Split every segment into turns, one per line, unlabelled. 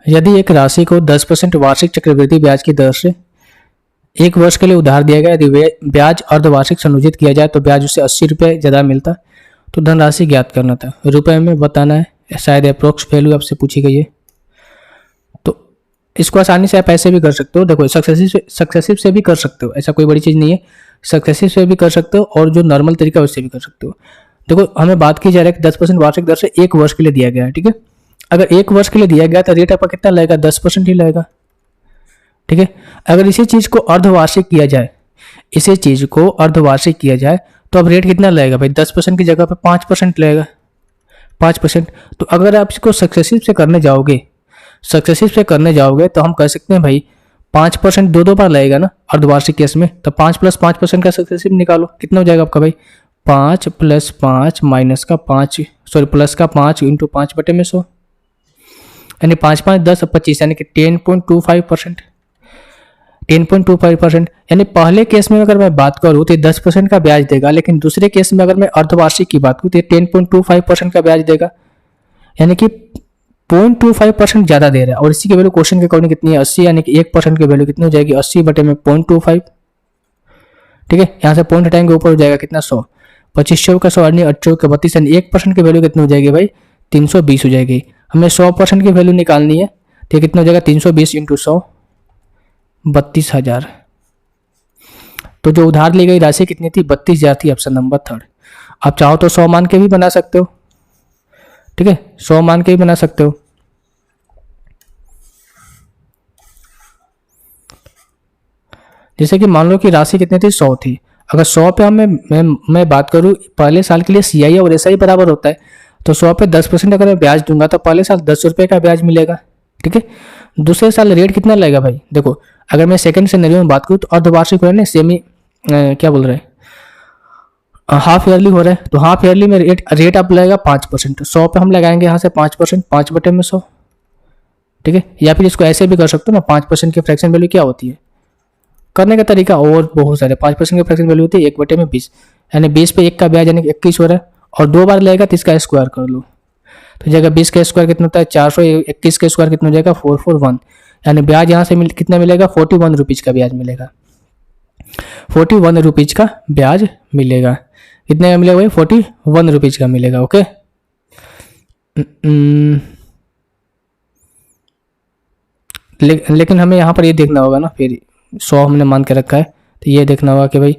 यदि एक राशि को 10% वार्षिक चक्रवृद्धि ब्याज की दर से 1 वर्ष के लिए उधार दिया गया, यदि ब्याज अर्धवार्षिक संयोजित किया जाए तो ब्याज उससे 80 रुपये ज़्यादा मिलता। तो धनराशि ज्ञात करना था, रुपए में बताना है, शायद अप्रोक्स वैल्यू आपसे पूछी गई है। तो इसको आसानी से आप ऐसे भी कर सकते हो, देखो सक्सेसिव से भी कर सकते हो, ऐसा कोई बड़ी चीज़ नहीं है। सक्सेसिव से भी कर सकते हो और जो नॉर्मल तरीका है उससे भी कर सकते हो। देखो हमें बात की जा रही है कि 10% वार्षिक दर से 1 वर्ष के लिए दिया गया है, ठीक है। अगर 1 वर्ष के लिए दिया गया तो रेट आपका कितना लगेगा, 10% ही लगेगा, ठीक है। अगर इसी चीज़ को अर्धवार्षिक किया जाए, इसी चीज़ को अर्धवार्षिक किया जाए तो अब रेट कितना लगेगा भाई, 10% की जगह पे 5% लगेगा, 5%। तो अगर आप इसको सक्सेसिव से करने जाओगे, सक्सेसिव से करने जाओगे तो हम कह सकते हैं भाई 5% दो बार लगेगा ना अर्धवार्षिक केस में। तो 5 + 5% का सक्सेसिव निकालो, कितना हो जाएगा आपका भाई, 5 + 5 माइनस का 5 सॉरी प्लस का 5 इंटू 5/100, यानी 5 × 5 = 10 और 25, यानी कि 10.25%, 10.25%। यानी पहले केस में अगर मैं बात करूँ तो 10% का ब्याज देगा, लेकिन दूसरे केस में अगर मैं अर्धवार्षिक की बात करूँ तो 10.25% का ब्याज देगा, यानी कि 0.25% ज़्यादा दे रहा है। और इसी की वैल्यू क्वेश्चन के अकॉर्डिंग कितनी है, 80, यानी कि 1% की वैल्यू कितनी हो जाएगी, 80/0.25, ठीक है। यहाँ से पॉइंट हटाएंगे ऊपर हो जाएगा कितना, 100, 25 का 100 यानी 8 का 32, यानी 1% की वैल्यू कितनी हो जाएगी भाई, 320 हो जाएगी। हमें 100% की वैल्यू निकालनी है, तो कितना हो जाएगा, 320 × 100, 32,000। तो जो उधार ली गई राशि कितनी थी, 32,000 थी, ऑप्शन नंबर 3। आप चाहो तो 100 मान के भी बना सकते हो, ठीक है, 100 मान के भी बना सकते हो। जैसे कि मान लो कि राशि कितनी थी, 100 थी। अगर 100 पे मैं बात करूँ पहले साल के लिए CI और SI बराबर होता है, तो 100 पे 10% अगर मैं ब्याज दूंगा तो पहले साल 10 रुपये का ब्याज मिलेगा, ठीक है। दूसरे साल रेट कितना लगेगा भाई, देखो अगर मैं सेकंड सिनेरियो में बात करूँ तो अर्धवार्षिक हो रहा है, सेमी क्या बोल रहे हैं, हाफ ईयरली हो रहा है, तो हाफ ईयरली में रेट आप लगेगा 5%। 100 पे हम लगाएंगे यहाँ से 5%, 5/100, ठीक है। या फिर इसको ऐसे भी कर सकते हो ना, 5% की फ्रैक्शन वैल्यू क्या होती है, करने का तरीका और बहुत सारे। 5% की फ्रैक्शन वैल्यू होती है 1/20, यानी 20 पे 1 का ब्याज यानी 21 हो रहा है, और 2 बार लगेगा तो इसका स्क्वायर कर लो, तो जगह 20 का स्क्वायर कितना होता है 400, 21 का स्क्वायर कितना हो जाएगा 441, यानी ब्याज यहाँ से कितना मिलेगा, 41 रुपीज़ का ब्याज मिलेगा, 41 रुपीज़ का ब्याज मिलेगा। कितने का मिलेगा भाई, 41 रुपीज़ का मिलेगा, ओके। लेकिन हमें यहाँ पर ये देखना होगा ना, फिर 100 हमने मान के रखा है, तो ये देखना होगा कि भाई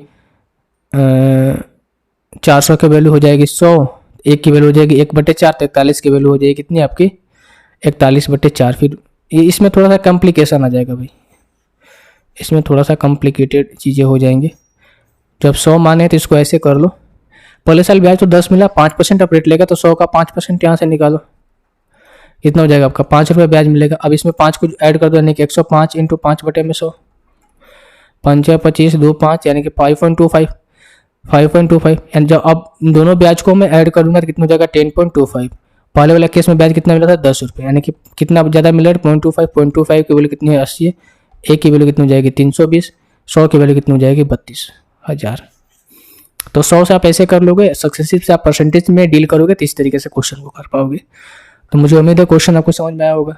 400 की वैल्यू हो जाएगी 100, 1 की वैल्यू हो जाएगी 1/4, 43 की वैल्यू हो जाएगी कितनी आपकी, 41/4। फिर इसमें थोड़ा सा कॉम्प्लिकेशन आ जाएगा भाई, इसमें थोड़ा सा कॉम्प्लिकेटेड चीज़ें हो जाएंगी। जब 100 माने तो इसको ऐसे कर लो, पहले साल ब्याज तो 10 मिला, 5% आप रेट लेगा तो 100 का 5% यहाँ से निकालो, कितना हो जाएगा आपका 5 रुपये ब्याज मिलेगा। अब इसमें 5 को ऐड कर दो, यानी कि 105 × 5/100, 5 × 25 2 5, यानी कि 5.25, एंड जब अब दोनों ब्याज को मैं ऐड करूंगा तो कितना हो जाएगा 10.25। पहले वाला केस में ब्याज कितना मिला था 10 रुपये, यानी कि कितना ज़्यादा मिला है 0.25 की वैल्यू कितनी है 80 है, 1 की वैल्यू कितनी हो जाएगी 320, 100 की वैल्यू कितनी हो जाएगी 32,000। तो 100 से आप ऐसे कर लोगे, सक्सेसिव से आप परसेंटेज में डील करोगे तो इस तरीके से क्वेश्चन को कर पाओगे। तो मुझे उम्मीद है क्वेश्चन आपको समझ में आया होगा।